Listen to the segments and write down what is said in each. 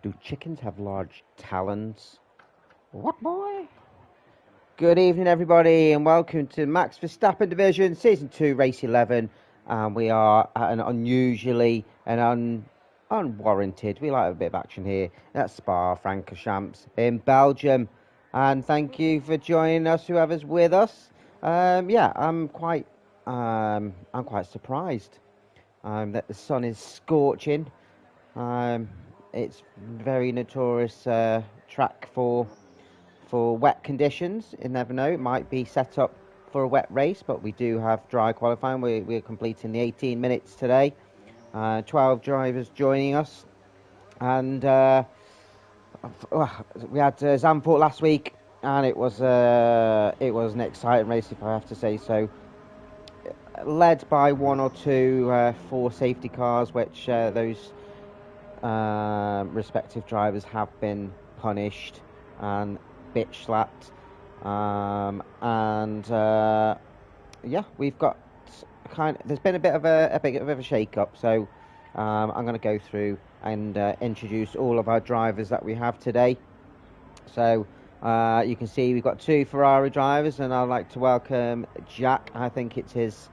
Do chickens have large talons? What, boy? Good evening, everybody, and welcome to Max Verstappen Division, Season 2, Race 11. And we are at an unusually and unwarranted, we like a bit of action here, at Spa-Francorchamps in Belgium. And thank you for joining us, whoever's with us. Yeah, I'm quite surprised that the sun is scorching. It's very notorious track for wet conditions. You never know, it might be set up for a wet race, but we do have dry qualifying. We're completing the 18 minutes today. 12 drivers joining us, and we had Zandvoort last week, and it was an exciting race, if I have to say so. Led by one or two four safety cars, which those respective drivers have been punished and bitch slapped. Yeah, we've got there's been a bit of a shake up, so I'm going to go through and introduce all of our drivers that we have today. So you can see we've got two Ferrari drivers, and I'd like to welcome Jack. I think it's his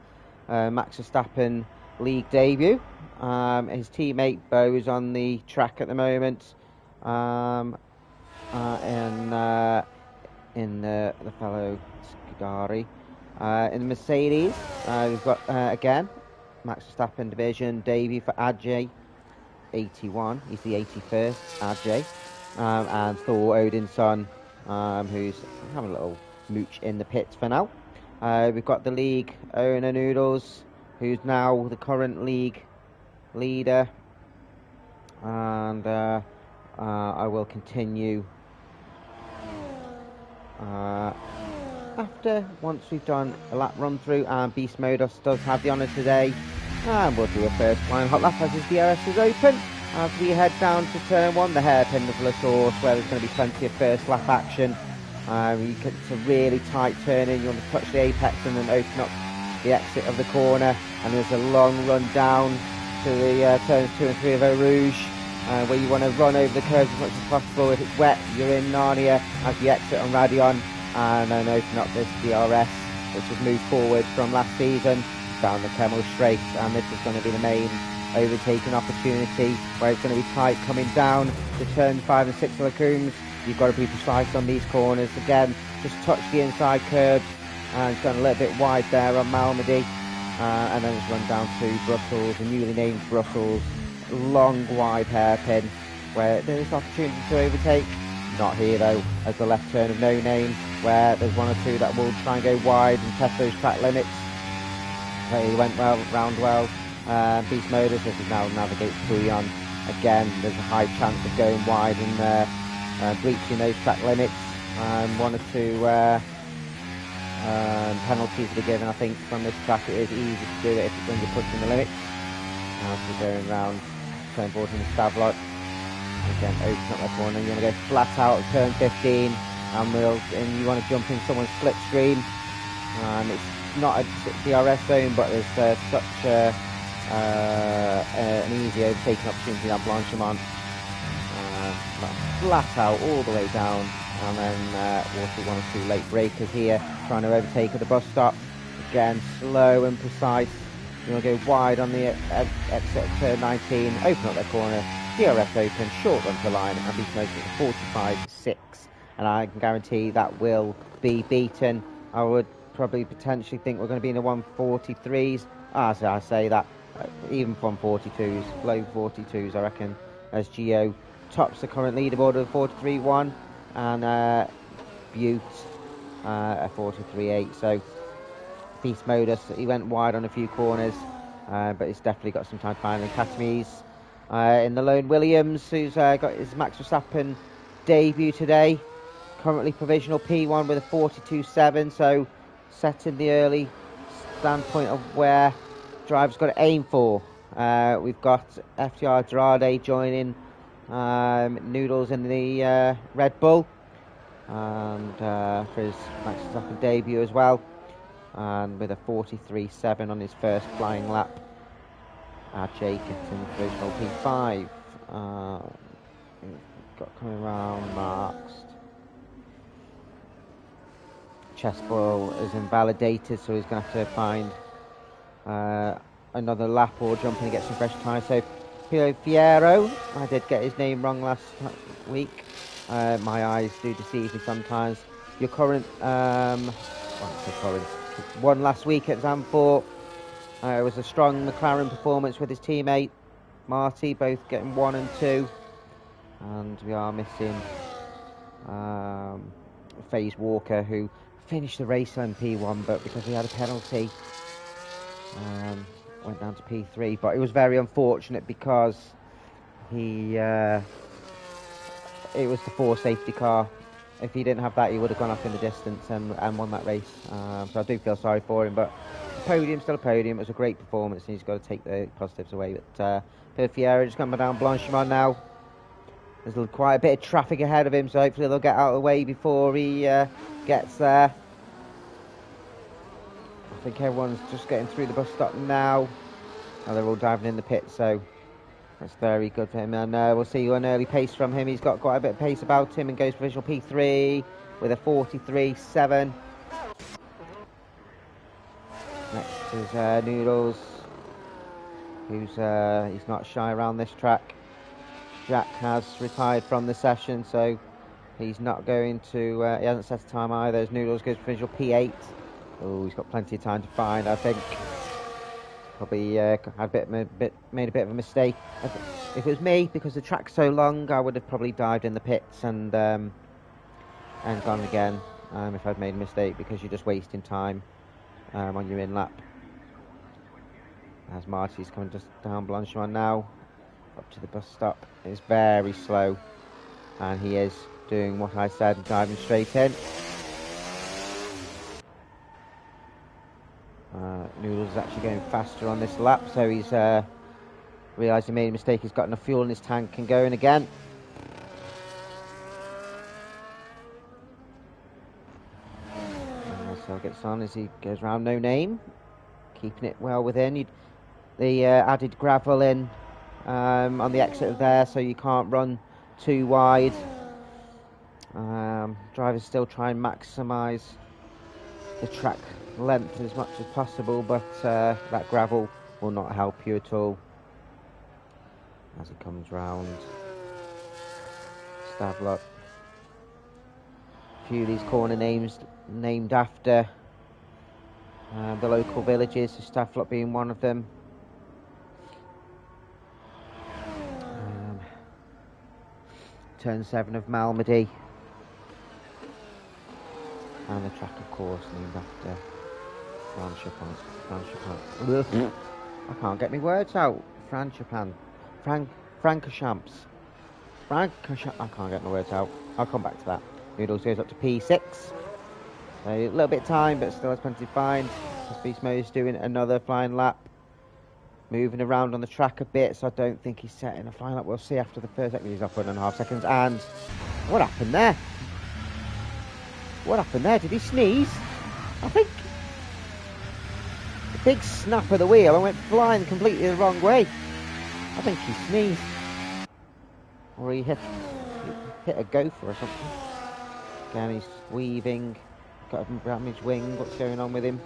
Max Verstappen league debut. His teammate Bo is on the track at the moment, in the fellow Scuderi. In the Mercedes, we've got again Max Verstappen division debut for Ajay, 81. He's the 81st Ajay, and Thor Odinson, who's having a little mooch in the pits for now. We've got the league owner Noodles, who's now the current league leader, and I will continue once we've done a lap run through, and Beast Modus does have the honour today, and we'll do a first flying hot lap as his DRS is open as we head down to turn 1, the hairpin of La Source, where there's going to be plenty of first lap action. It's a really tight turn in, you want to touch the apex and then open up the exit of the corner, and there's a long run down to the turns 2 and 3 of Eau Rouge, where you want to run over the curves as much as possible. If it's wet, you're in Narnia as the exit on Radion, and then open up this DRS, which has moved forward from last season down the Kemmel Straight, and this is going to be the main overtaking opportunity, where it's going to be tight coming down to turn 5 and 6 of the Coombs. You've got to be precise on these corners. Again, just touch the inside curbs, and it's gone a little bit wide there on Malmedy, and then it's run down to Brussels, the newly named Brussels, long wide hairpin, where there is opportunity to overtake. Not here though, as the left turn of No Name, where there's one or two that will try and go wide and test those track limits. He went round well. Beast Modus, this is now navigate Pouillon. Again, there's a high chance of going wide and breaching those track limits. One or two penalties to be given, I think, from this track. It is easy to do it when you're pushing the limits. Now we're going round turn 14 to Stavlot. Again, open up that corner. You want to go flat out at turn 15, and you want to jump in someone's slipstream. It's not a DRS zone, but there's such an easy overtaking opportunity at Blanchimont. Flat out all the way down, and then also one or two late breakers here, trying to overtake at the bus stop. Again, slow and precise. You want to go wide on the exit of turn 19, open up that corner, DRS open, short run to line, and be promoted to 45.6. And I can guarantee that will be beaten. I would probably potentially think we're going to be in the 143s. As I say that, even 142s, low 42s, I reckon, as Gio tops the current leaderboard of 43.1, and Butte at 43.8. So Beast Modus, he went wide on a few corners, but he's definitely got some time finding Catamies. In the Lone Williams, who's got his Max Verstappen debut today, currently provisional P1 with a 42.7, so setting the early standpoint of where drivers got to aim for. We've got FTR Andrade joining Noodles in the Red Bull, and for his Max Verstappen debut as well, and with a 43.7 on his first flying lap. Jake gets in provisional P5. got coming around, marks. Chest ball is invalidated, so he's going to have to find another lap or jump in and get some fresh tyres. So Piero, I did get his name wrong last week. My eyes do deceive me sometimes. Your current, one last week at Zandvoort. It was a strong McLaren performance with his teammate Marty, both getting 1 and 2. And we are missing FaZe Walker, who finished the race on P1, but because he had a penalty, went down to P3. But it was very unfortunate because it was the 4 safety car. If he didn't have that, he would have gone off in the distance and won that race. So I do feel sorry for him, but podium, still a podium. It was a great performance, and he's got to take the positives away. But Fiera just coming down Blanchimont now. There's quite a bit of traffic ahead of him, so hopefully they'll get out of the way before he gets there. I think everyone's just getting through the bus stop now. They're all diving in the pit, so that's very good for him. And we'll see an early pace from him. He's got quite a bit of pace about him and goes for visual P3 with a 43.7. Next is Noodles, who's he's not shy around this track. Jack has retired from the session, so he's not going to, he hasn't set a time either. As Noodles goes for visual P8. Oh, he's got plenty of time to find, I think. Probably made a bit of a mistake. If it was me, because the track's so long, I would have probably dived in the pits and gone again if I'd made a mistake, because you're just wasting time on your in lap. As Marty's coming just down Blanchimont now, up to the bus stop. It's very slow, and he is doing what I said, diving straight in. Noodles is actually going faster on this lap, so he's realised he made a mistake. He's got enough fuel in his tank and going again. So gets on as he goes round No Name, keeping it well within. They added gravel in on the exit of there, so you can't run too wide. Drivers still try and maximise the track length as much as possible, but that gravel will not help you at all as it comes round Stavlot. A few of these corner names named after the local villages, so Stavlot being one of them. Turn 7 of Malmedy, and the track, of course, named after Francorchamps. I can't get my words out. Francorchamps. I can't get my words out. I'll come back to that. Noodles goes up to P6. So a little bit of time, but still has plenty to find. Beast Mode's doing another flying lap. Moving around on the track a bit, so I don't think he's setting a flying lap. We'll see after the first second. He's off 1.5 seconds. And what happened there? What happened there? Did he sneeze? I think a big snap of the wheel and went flying completely the wrong way. I think he sneezed, or he hit a gopher or something. Again, he's weaving, got a damaged wing. What's going on with him?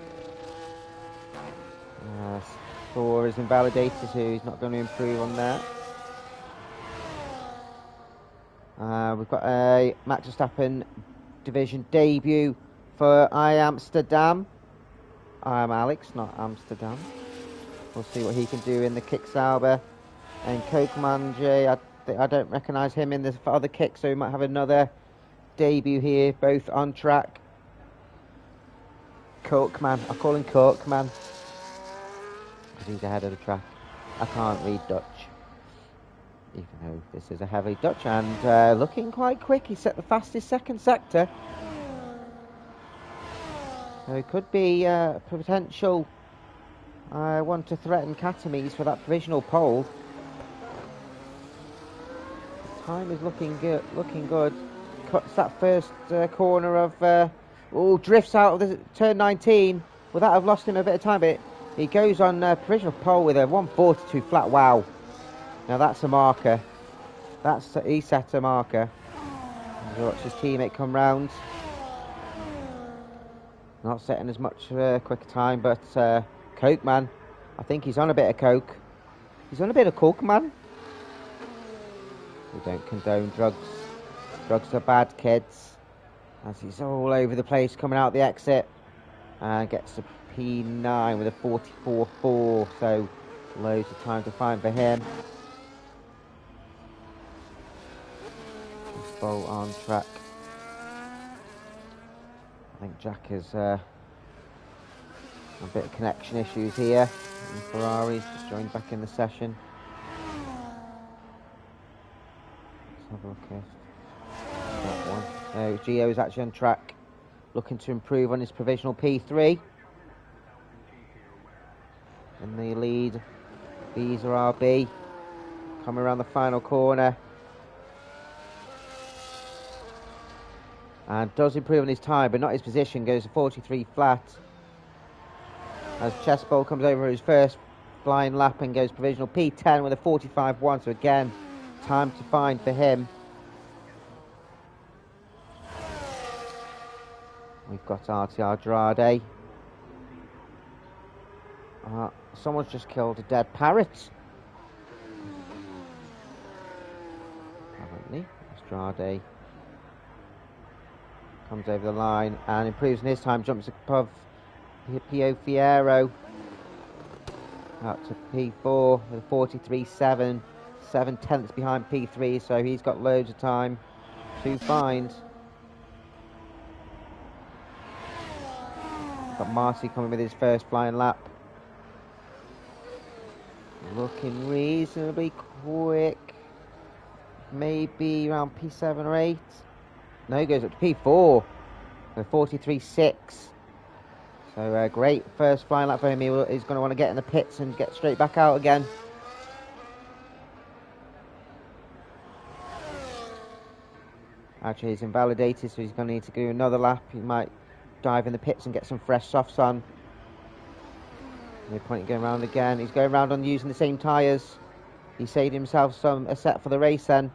Thor is invalidated, so he's not going to improve on that. We've got a Max Verstappen division debut for Amsterdam. I'm Alex, not Amsterdam. We'll see what he can do in the kick Sauber. And Kokmanje, I don't recognise him in the other kick, so we might have another debut here, both on track. Korkman, I call him Korkman because he's ahead of the track. I can't read Dutch, even though this is a heavy Dutch, and looking quite quick. He set the fastest second sector. So it could be a potential one to threaten Katamies for that provisional pole. The time is looking good. Cuts that first corner of drifts out of the turn 19. Will that have lost him a bit of time? But he goes on provisional pole with a 142 flat. Wow. Now that's a marker. He set a marker. He watched his teammate come round. Not setting as much quicker time, but Coke Man, I think he's on a bit of coke. He's on a bit of coke, man. We don't condone drugs. Drugs are bad, kids. As he's all over the place coming out the exit. And gets a P9 with a 44.4. So loads of time to find for him. Bolt on track. I think Jack has a bit of connection issues here. And Ferrari's just joined back in the session. Let's have a look at that one. No, Gio's actually on track, looking to improve on his provisional P3. In the lead, Visa RB coming around the final corner. And does improve on his time, but not his position. Goes to 43 flat. As Chessbowl comes over his first flying lap and goes provisional P10 with a 45.1. So again, time to find for him. We've got RTR Drade. Someone's just killed a dead parrot. Apparently, Drade comes over the line and improves in his time, jumps above Pio Fiero out to P4 with a 43.7, 7/10 behind P3, so he's got loads of time to find. Got Marcy coming with his first flying lap. Looking reasonably quick. Maybe around P7 or 8. No, he goes up to P4 with 43.6. So great first flying lap for him. He's going to want to get in the pits and get straight back out again. Actually, he's invalidated, so he's going to need to do another lap. He might dive in the pits and get some fresh softs on. No point in going around again. He's going around on using the same tyres. He saved himself a set for the race then.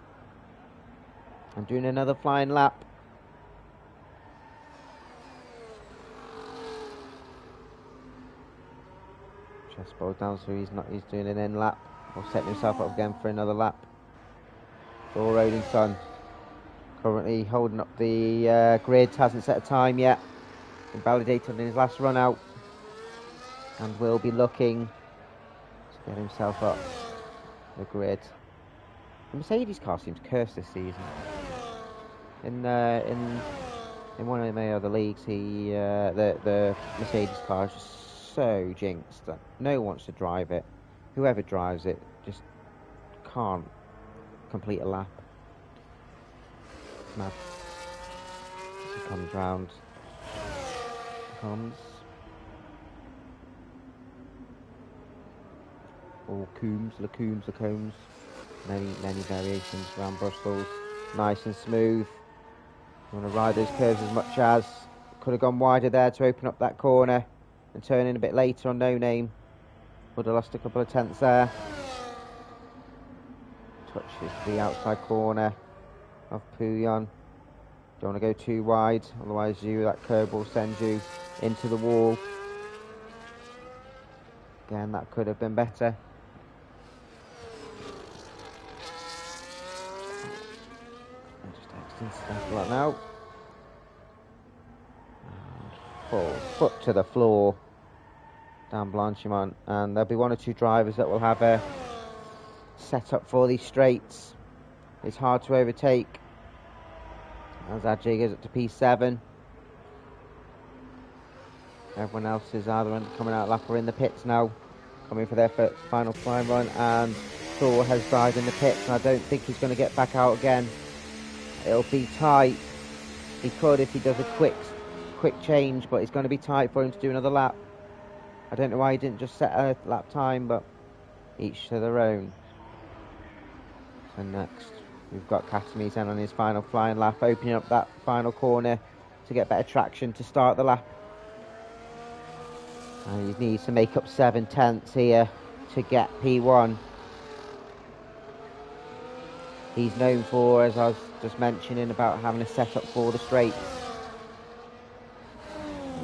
And doing another flying lap. Chest ball down, so he's doing an end lap. Or setting himself up again for another lap. All Roding Sun. Currently holding up the grid, hasn't set a time yet. Invalidated in his last run out. And will be looking to get himself up the grid. The Mercedes car seems cursed this season. In one of my other leagues, the Mercedes car is just so jinxed that no one wants to drive it. Whoever drives it just can't complete a lap. It's mad. He comes round. Comes. All Lacombs. Many variations around Brussels. Nice and smooth. You want to ride those curves as much as. Could have gone wider there to open up that corner and turn in a bit later on No Name. Would have lost a couple of tenths there. Touches the outside corner of Pouillon. Don't want to go too wide, otherwise that curve will send you into the wall. Again, that could have been better. Stuff like now. Full foot to the floor down Blanchimont, and there'll be one or two drivers that will have a set up for these straights. It's hard to overtake as Ajay goes up to P7. Everyone else is either coming out lap or in the pits now, coming for their final climb run, and Thor has died in the pits, and I don't think he's going to get back out again. It'll be tight. He could if he does a quick change, but it's going to be tight for him to do another lap. I don't know why he didn't just set a lap time, but each to their own. So next, we've got Katamizen on his final flying lap, opening up that final corner to get better traction to start the lap. And he needs to make up 7/10 here to get P1. He's known for, as I was just mentioning, about having a setup for the straights.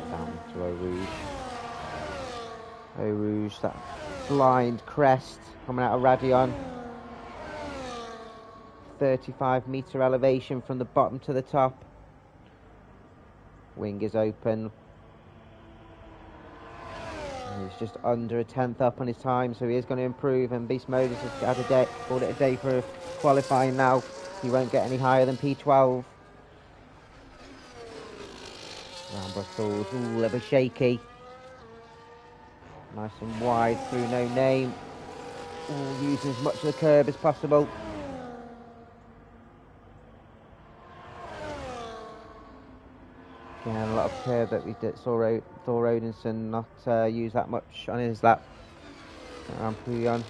Down to Eau Rouge. Eau Rouge, that blind crest coming out of Radion. 35-metre elevation from the bottom to the top. Wing is open. He's just under a tenth up on his time, so he is going to improve. And Beast Modus has had called it a day for qualifying now. He won't get any higher than P12. Round Brussels, ooh, a little bit shaky. Nice and wide through No Name. Ooh, using as much of the curb as possible. Again, a lot of curb that we saw Thor Odinson not use that much on his lap. Around Pouillon.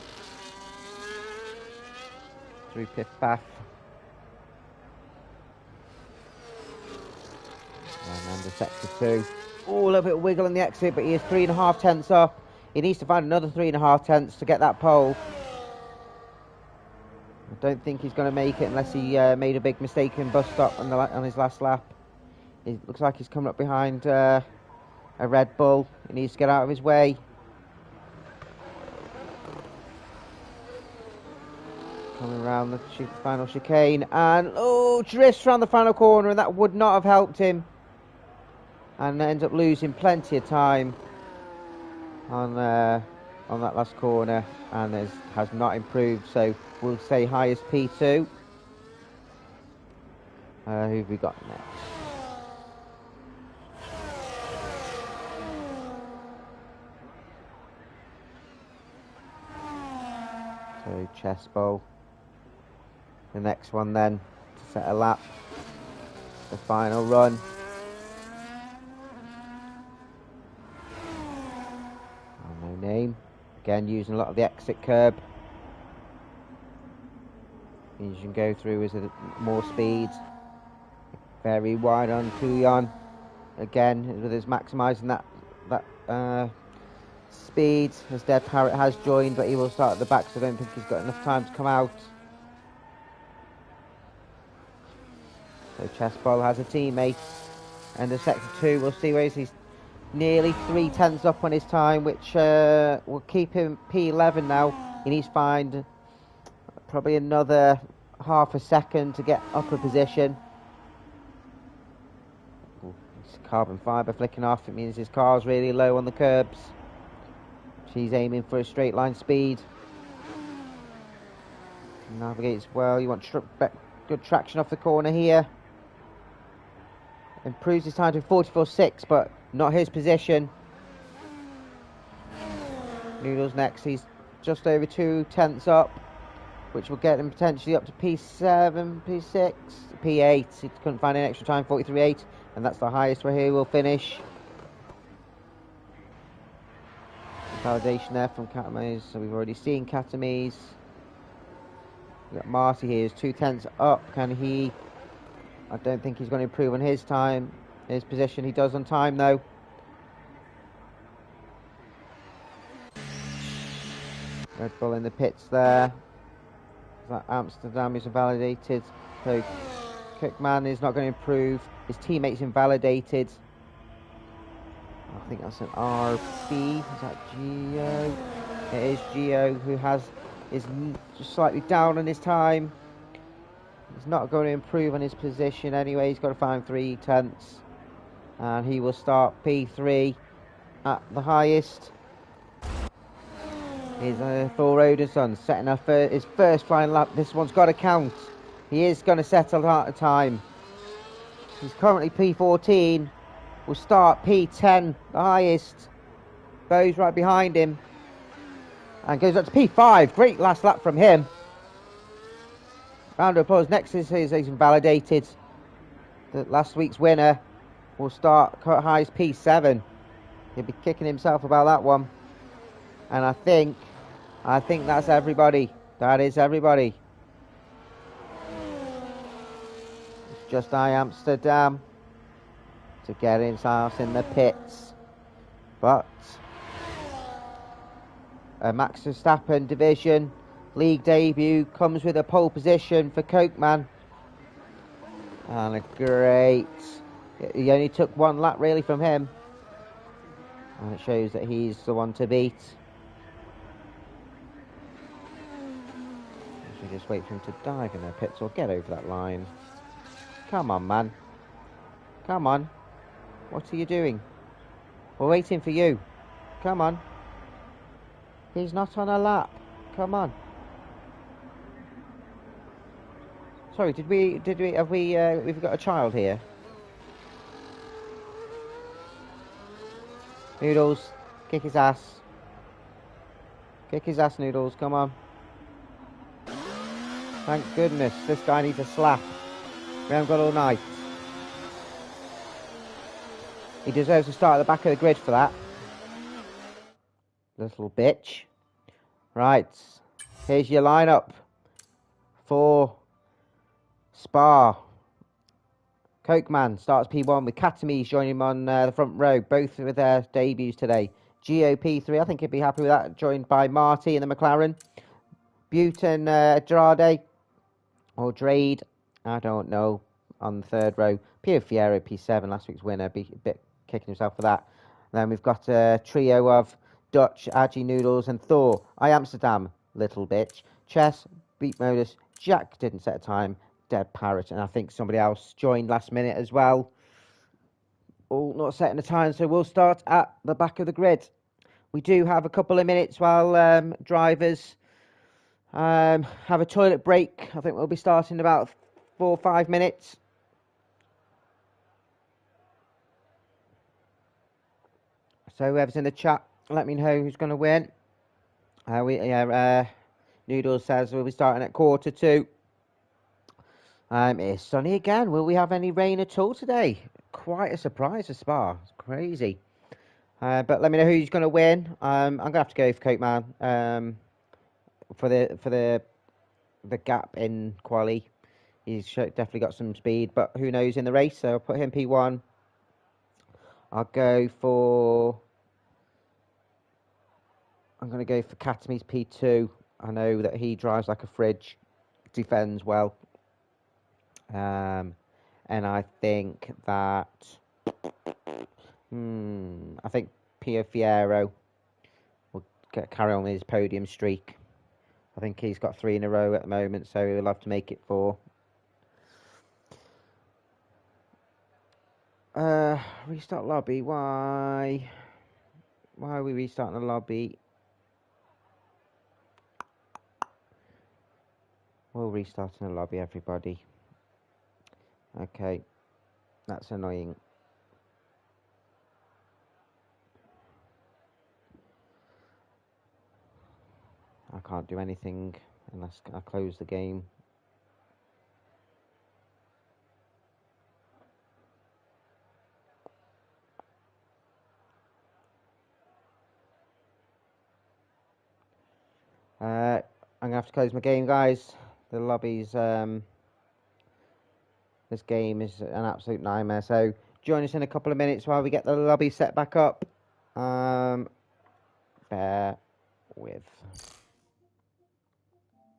Through Piff Paff. And under sector 2. Oh, a little bit of wiggle on the exit, but he is 3.5 tenths up. He needs to find another 3.5 tenths to get that pole. I don't think he's going to make it unless he made a big mistake in bus stop on his last lap. It looks like he's coming up behind a Red Bull. He needs to get out of his way. Coming around the final chicane, and oh, drifts around the final corner, and that would not have helped him. And ends up losing plenty of time on that last corner, and has not improved. So we'll say highest P2. Who've we got next? So chest bowl. The next one then to set a lap. The final run. No Name. Again, using a lot of the exit curb. You can go through with more speed. Very wide on Pouillon. Again, with his maximising that speed, as Dead Parrot has joined, but he will start at the back, so I don't think he's got enough time to come out. So Chessball has a teammate, and the sector 2, we'll see where he's nearly 3 tenths up on his time, which will keep him P11 now. He needs to find probably another half a second to get up a position. Carbon fibre flicking off, it means his car's really low on the curbs. She's aiming for a straight line speed. Navigates well, you want good traction off the corner here. Improves his time to 44.6, but not his position. Noodles next, he's just over 2 tenths up, which will get him potentially up to P7, P6, P8. He couldn't find an extra time, 43.8, and that's the highest where he will finish. Validation there from Katamise, so we've already seen Katamise. We've got Marty here, is 2 tenths up. Can he? I don't think he's going to improve on his time, his position. He does on time though. Red Bull in the pits there. That Amsterdam is invalidated, so Cookman is not going to improve. His teammate's invalidated. I think that's an RB. Is that Gio? It is Gio, who is just slightly down on his time. He's not going to improve on his position anyway. He's got to find 3 tenths, and he will start P3 at the highest. Here's Thor Odinson setting up his first flying lap. This one's got to count. He is going to settle at a time. He's currently P14. Will start P10, the highest. Bo's right behind him. And goes up to P5. Great last lap from him. Round of applause. Next is he's invalidated. The last week's winner will start highest P7. He'll be kicking himself about that one. And I think that's everybody. That is everybody. It's just Amsterdam to get himself in the pits. But a Max Verstappen division league debut comes with a pole position for Cokeman. And a great... He only took one lap really from him. And it shows that he's the one to beat. We just wait for him to dive in the pits or get over that line. Come on, man. Come on. What are you doing? We're waiting for you. Come on. He's not on a lap. Come on. Sorry, we've got a child here. Noodles, kick his ass. Kick his ass, Noodles, come on. Thank goodness, this guy needs a slap. We haven't got all night. He deserves to start at the back of the grid for that. Little bitch. Right, here's your lineup for Spa. Cokeman starts P1 with Katamis joining him on the front row, both with their debuts today. GOP3, I think he'd be happy with that, joined by Marty in the McLaren. Butte and Drade, or Drade, I don't know, on the third row. Pio Fiero, P7, last week's winner, be a bit kicking himself for that. And then we've got a trio of Dutch, Agi Noodles, and Thor. I Amsterdam, little bitch. Chess, Beat Modus, Jack didn't set a time. Dead Parrot, and I think somebody else joined last minute as well. All not setting a time, so we'll start at the back of the grid. We do have a couple of minutes while drivers have a toilet break. I think we'll be starting in about 4 or 5 minutes. So whoever's in the chat, let me know who's going to win. Noodles says we'll be starting at 1:45. It's sunny again. Will we have any rain at all today? Quite a surprise for Spa. It's crazy. But let me know who's going to win. I'm going to have to go for Cokeman for the gap in quali. He's definitely got some speed, but who knows in the race? So I'll put him P1. I'm going to go for Katamis P2. I know that he drives like a fridge, defends well. And I think that I think Pio Fiero will carry on with his podium streak. I think he's got 3 in a row at the moment, so he'll have to make it 4. Restart lobby. Why are we restarting the lobby? We'll restart in the lobby, everybody. Okay, that's annoying. I can't do anything unless I close the game. I'm going to have to close my game, guys. The lobby's... This game is an absolute nightmare. So join us in a couple of minutes while we get the lobby set back up. Bear with.